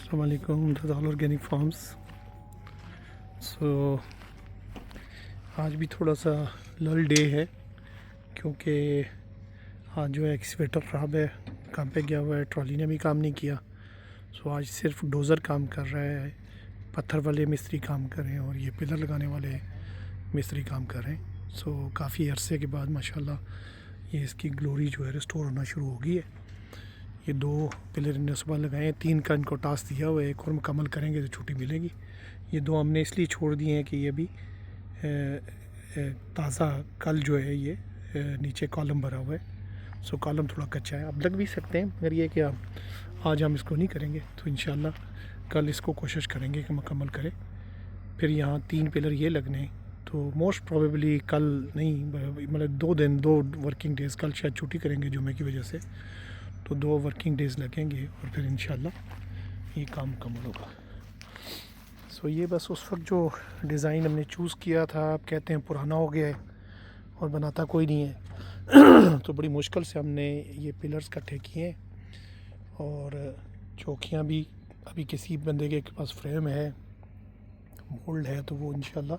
अस्सलाम वालेकुम रज़ाल organic farms. सो आज भी थोड़ा सा लल डे है क्योंकि आज जो है एक्सीवेटर ख़राब है, काम पे गया हुआ है, ट्रॉली ने भी काम नहीं किया। सो आज सिर्फ डोज़र काम कर रहा है, पत्थर वाले मिस्त्री काम कर रहे हैं और ये पिलर लगाने वाले मिस्त्री काम कर रहे हैं। सो काफ़ी अरसे के बाद माशाल्लाह ये इसकी ग्लोरी जो है रिस्टोर होना शुरू हो गई है। ये 2 पिलर इन्होंने सुबह लगाए हैं, 3 का इनको टास्क दिया हुआ है, एक और मुकम्मल करेंगे तो छुट्टी मिलेगी। ये 2 हमने इसलिए छोड़ दिए हैं कि ये भी ताज़ा कल जो है ये नीचे कॉलम भरा हुआ है। सो कॉलम थोड़ा कच्चा है, अब लग भी सकते हैं, मगर ये कि आज हम इसको नहीं करेंगे तो इंशाल्लाह कल इसको कोशिश करेंगे कि मुकम्मल करें। फिर यहाँ 3 पिलर ये लगने हैं, तो मोस्ट प्रोबेबली कल नहीं, मतलब 2 दिन 2 वर्किंग डेज़, कल शायद छुट्टी करेंगे जुमे की वजह से, तो 2 वर्किंग डेज़ लगेंगे और फिर इंशाल्लाह ये काम मुकम्मल होगा। सो ये बस उस वक्त जो डिज़ाइन हमने चूज़ किया था, आप कहते हैं पुराना हो गया है और बनाता कोई नहीं है तो बड़ी मुश्किल से हमने ये पिलर्स इकट्ठे किए हैं और चौकियाँ भी अभी किसी बंदे के पास फ्रेम है, मोल्ड है, तो वो इंशाल्लाह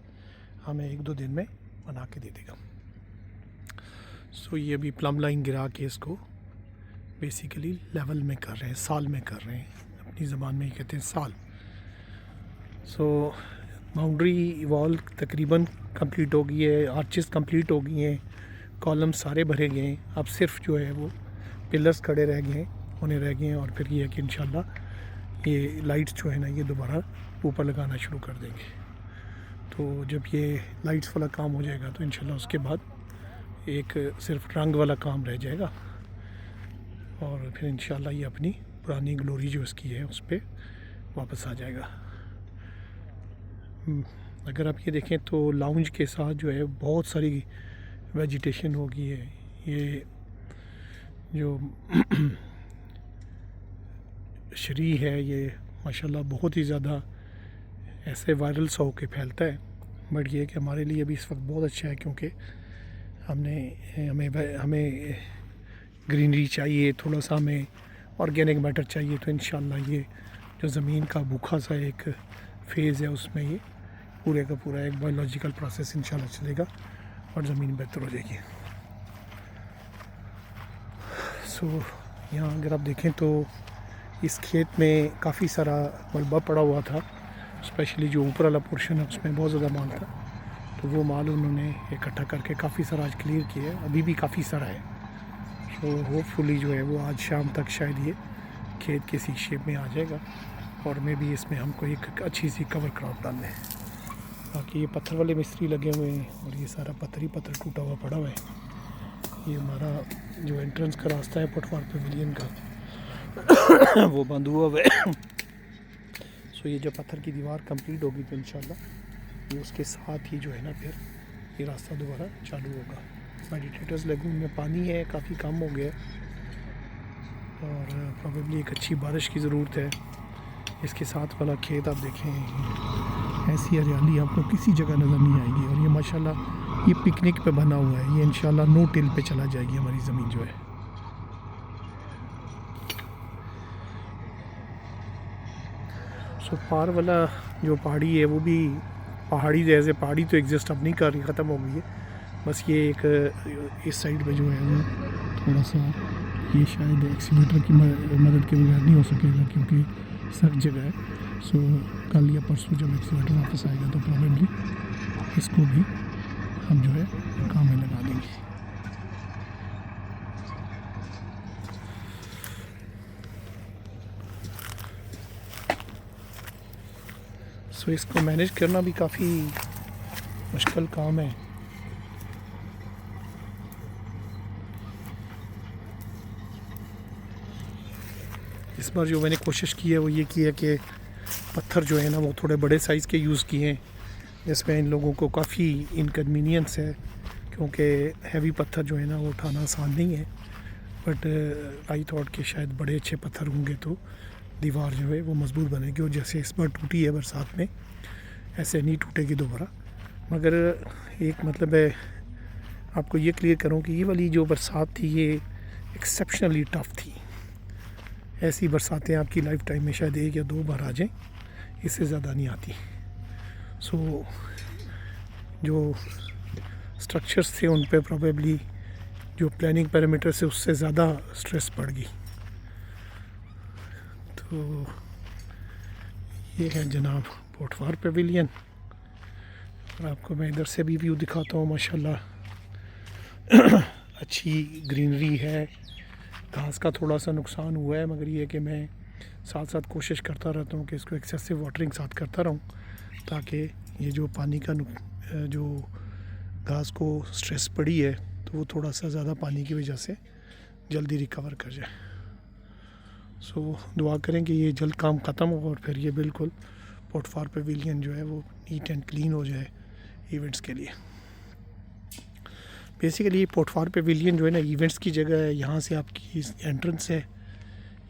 हमें 1-2 दिन में बना के दे देगा। सो ये अभी प्लम लाइन गिरा के इसको बेसिकली लेवल में कर रहे हैं, साल में कर रहे हैं, अपनी ज़बान में ही कहते हैं साल। सो बाउंड्री वॉल तकरीबन कंप्लीट हो गई है, आर्चेस कंप्लीट हो गई हैं, कॉलम सारे भरे गए हैं, अब सिर्फ जो है वो पिलर्स खड़े रह गए हैं, होने रह गए हैं। और फिर ये है कि इंशाल्लाह ये लाइट्स जो है ना ये दोबारा ऊपर लगाना शुरू कर देंगे। तो जब ये लाइट्स वाला काम हो जाएगा तो इंशाल्लाह उसके बाद एक सिर्फ रंग वाला काम रह जाएगा और फिर इंशाल्लाह ये अपनी पुरानी ग्लोरी जो इसकी है उस पर वापस आ जाएगा। अगर आप ये देखें तो लाउंज के साथ जो है बहुत सारी वेजिटेशन हो गई है। ये जो शरी है ये माशाल्लाह बहुत ही ज़्यादा ऐसे वायरल सा होके फैलता है, बट ये कि हमारे लिए भी इस वक्त बहुत अच्छा है क्योंकि हमें ग्रीनरी चाहिए, थोड़ा सा हमें ऑर्गेनिक मैटर चाहिए। तो इंशाल्लाह ये जो ज़मीन का भूखा सा एक फेज़ है उसमें ये पूरे का पूरा एक बायोलॉजिकल प्रोसेस इंशाल्लाह चलेगा और ज़मीन बेहतर हो जाएगी। सो यहाँ अगर आप देखें तो इस खेत में काफ़ी सारा मलबा पड़ा हुआ था, स्पेशली जो ऊपर वाला पोर्शन है उसमें बहुत ज़्यादा माल था, तो वो माल उन्होंने इकट्ठा करके काफ़ी सारा आज क्लियर किया है, अभी भी काफ़ी सारा है। तो होपफुली जो है वो आज शाम तक शायद ये खेत किसी शेप में आ जाएगा और मैं भी इसमें हमको एक अच्छी सी कवर क्रॉप डालना है। बाकी ये पत्थर वाले मिस्त्री लगे हुए हैं और ये सारा पत्थर ही पत्थर टूटा हुआ पड़ा हुआ है। ये हमारा जो एंट्रेंस का रास्ता है पुटवार पेविलियन का वो बंद हुआ हुआ है। सो ये जब पत्थर की दीवार कंप्लीट होगी तो इंशाल्लाह ये उसके साथ ही जो है ना फिर ये रास्ता दोबारा चालू होगा। मेडिटेटर्स लगून में पानी है, काफ़ी कम हो गया और प्रॉबेबली एक अच्छी बारिश की ज़रूरत है। इसके साथ वाला खेत आप देखें, ऐसी हरियाली आपको किसी जगह नज़र नहीं आएगी और ये माशाल्लाह ये पिकनिक पे बना हुआ है, ये इंशाल्लाह नो टिल पे चला जाएगी हमारी ज़मीन जो है। सो पार वाला जो पहाड़ी है वो भी पहाड़ी जैसे पहाड़ी तो एग्जिस्ट अब नहीं कर रही, ख़त्म हो गई है। बस ये एक इस साइड पे जो है वो थोड़ा सा ये शायद एक्सीवेटर की मदद के बगैर नहीं हो सकेगा क्योंकि सख्त जगह है। सो कल या परसों जब एक्सीवेटर वापस आएगा तो प्रॉबेबली इसको भी हम जो है काम में लगा देंगे। सो इसको मैनेज करना भी काफ़ी मुश्किल काम है। इस बार जो मैंने कोशिश की है वो ये की है कि पत्थर जो है ना वो थोड़े बड़े साइज़ के यूज़ किए हैं, जिसमें इन लोगों को काफ़ी इनकन्वीनियंस है क्योंकि हैवी पत्थर जो है ना वो उठाना आसान नहीं है। बट आई थॉट कि शायद बड़े अच्छे पत्थर होंगे तो दीवार जो है वो मजबूत बनेगी और जैसे इस बार टूटी है बरसात में ऐसे नहीं टूटेगी दोबारा। मगर एक मतलब है आपको ये क्लियर करूँ कि ये वाली जो बरसात थी ये एक्सेप्शनली टफ़ थी। ऐसी बरसातें आपकी लाइफ टाइम में शायद 1 या 2 बार आ जाएं, इससे ज़्यादा नहीं आती। सो जो स्ट्रक्चर्स थे उन पे प्रोबेबली जो प्लानिंग पैरामीटर से उससे ज़्यादा स्ट्रेस पड़ गई। तो ये है जनाब पोर्टफार पेविलियन। और आपको मैं इधर से भी व्यू दिखाता हूँ। माशाल्लाह अच्छी ग्रीनरी है। घास का थोड़ा सा नुकसान हुआ है, मगर ये कि मैं साथ साथ कोशिश करता रहता हूँ कि इसको एक्सेसिव वाटरिंग साथ करता रहूँ, ताकि ये जो पानी का जो घास को स्ट्रेस पड़ी है तो वो थोड़ा सा ज़्यादा पानी की वजह से जल्दी रिकवर कर जाए। सो दुआ करें कि ये जल्द काम ख़त्म हो और फिर ये बिल्कुल पोर्टफार पेविलियन जो है वो नीट एंड क्लीन हो जाए इवेंट्स के लिए। बेसिकली ये पोर्टफार पेविलियन जो है ना इवेंट्स की जगह है। यहाँ से आपकी एंट्रेंस है।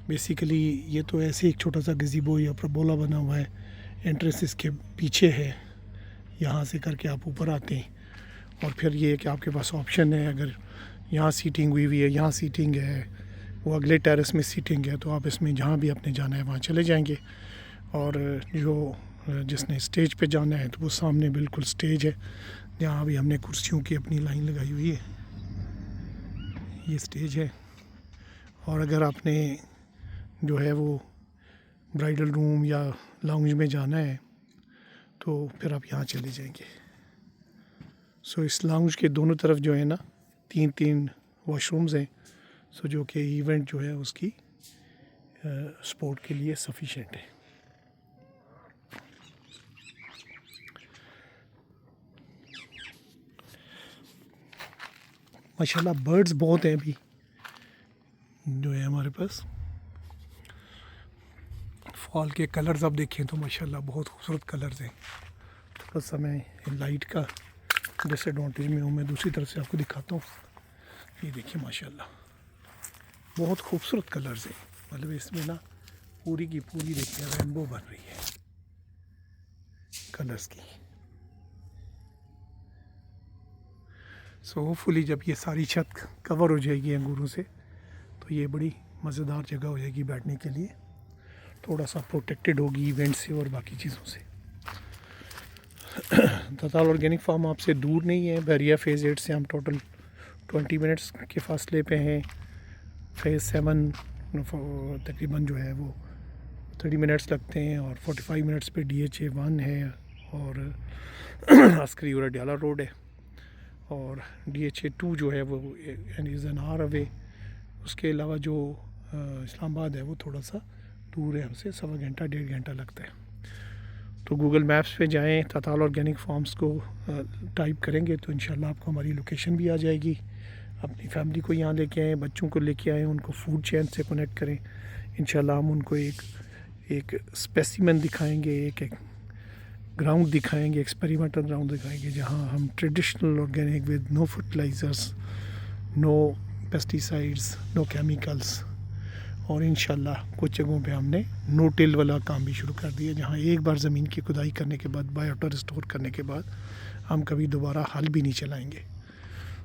बेसिकली ये तो ऐसे एक छोटा सा गज़ीबो या परबोला बना हुआ है, एंट्रेंस इसके पीछे है। यहाँ से करके आप ऊपर आते हैं और फिर ये है कि आपके पास ऑप्शन है, अगर यहाँ सीटिंग हुई है, यहाँ सीटिंग है, वो अगले टेरेस में सीटिंग है, तो आप इसमें जहाँ भी आपने जाना है वहाँ चले जाएंगे। और जो जिसने स्टेज पे जाना है तो वो सामने बिल्कुल स्टेज है, जहाँ भी हमने कुर्सियों की अपनी लाइन लगाई हुई है। ये स्टेज है। और अगर आपने जो है वो ब्राइडल रूम या लाउंज में जाना है तो फिर आप यहाँ चले जाएंगे। सो इस लाउंज के दोनों तरफ जो है ना 3 वॉशरूम्स हैं। सो जो कि इवेंट जो है उसकी स्पोर्ट के लिए सफिशेंट है। माशाल्लाह बर्ड्स बहुत हैं अभी जो है हमारे पास। फॉल के कलर्स आप देखें तो माशाल्लाह बहुत खूबसूरत कलर्स हैं। थोड़ा सा मैं लाइट का डिसएडवांटेज में हूँ, मैं दूसरी तरफ से आपको दिखाता हूँ। ये देखिए माशाल्लाह बहुत खूबसूरत कलर्स हैं। मतलब इसमें ना पूरी की पूरी देखिए रेनबो बन रही है कलर्स की। सो होपफुली जब ये सारी छत कवर हो जाएगी अंगूरों से तो ये बड़ी मज़ेदार जगह हो जाएगी बैठने के लिए। थोड़ा सा प्रोटेक्टेड होगी इवेंट से और बाकी चीज़ों से। तताल ऑर्गेनिक फार्म आपसे दूर नहीं है। बहरिया फ़ेज़ 8 से हम टोटल 20 मिनट्स के फासले पे हैं। फ़ेज़ 7 तकरीबन जो है वो 30 मिनट्स लगते हैं और 45 मिनट्स पे DHA 1 है और अस्करी और अडियाला रोड है। और DHA 2 जो है वो इज़ एन आवर अवे। उसके अलावा जो इस्लामाबाद है वो थोड़ा सा दूर है हमसे, 1.25 घंटा 1.5 घंटा लगता है। तो गूगल मैप्स पे जाएं, तताल ऑर्गेनिक फार्म्स को टाइप करेंगे तो इंशाल्लाह आपको हमारी लोकेशन भी आ जाएगी। अपनी फैमिली को यहाँ लेके आएँ, बच्चों को लेके आएँ, उनको फूड चेन से कनेक्ट करें। इंशाल्लाह हम उनको एक स्पेसिमेन दिखाएंगे, एक ग्राउंड दिखाएंगे, एक्सपेरिमेंटल ग्राउंड दिखाएंगे जहाँ हम traditional organic with no fertilisers, no pesticides, no chemicals. और इंशाल्लाह कुछ जगहों पे हमने नो टिल वाला काम भी शुरू कर दिया, जहाँ एक बार ज़मीन की खुदाई करने के बाद, बायोटा रिस्टोर करने के बाद हम कभी दोबारा हल भी नहीं चलाएंगे।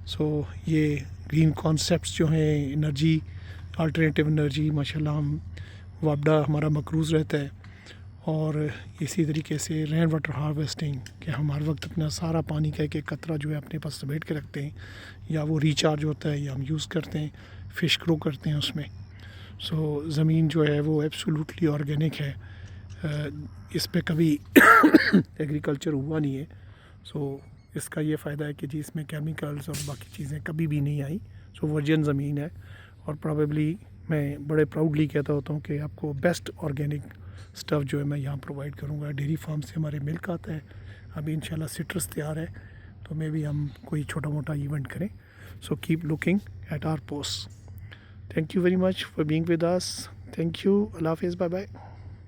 सो ये ग्रीन कॉन्सेप्ट्स जो हैं, एनर्जी, अल्टरनेटिव एनर्जी, माशाल्लाह हम वापडा हमारा मकरूज़ रहता है। और इसी तरीके से रेन वाटर हार्वेस्टिंग कि हम हर वक्त अपना सारा पानी का एक कतरा जो है अपने पास समेट के रखते हैं, या वो रिचार्ज होता है या हम यूज़ करते हैं, फ़िश ग्रो करते हैं उसमें। सो ज़मीन जो है वो एब्सोल्युटली ऑर्गेनिक है। इस पे कभी एग्रीकल्चर हुआ नहीं है। सो इसका ये फ़ायदा है कि जी इसमें केमिकल्स और बाकी चीज़ें कभी भी नहीं आई। सो वर्जिन ज़मीन है और प्रॉबेबली मैं बड़े प्राउडली कहता होता हूँ कि आपको बेस्ट ऑर्गेनिक स्टफ़ जो है मैं यहाँ प्रोवाइड करूँगा। डेयरी फार्म से हमारे मिल्क आता है। अभी इंशाल्लाह सिट्रस तैयार है तो मे भी हम कोई छोटा मोटा इवेंट करें। So keep looking at our post. Thank you very much for being with us. Thank you. अल्लाह हाफ़िज़। Bye bye.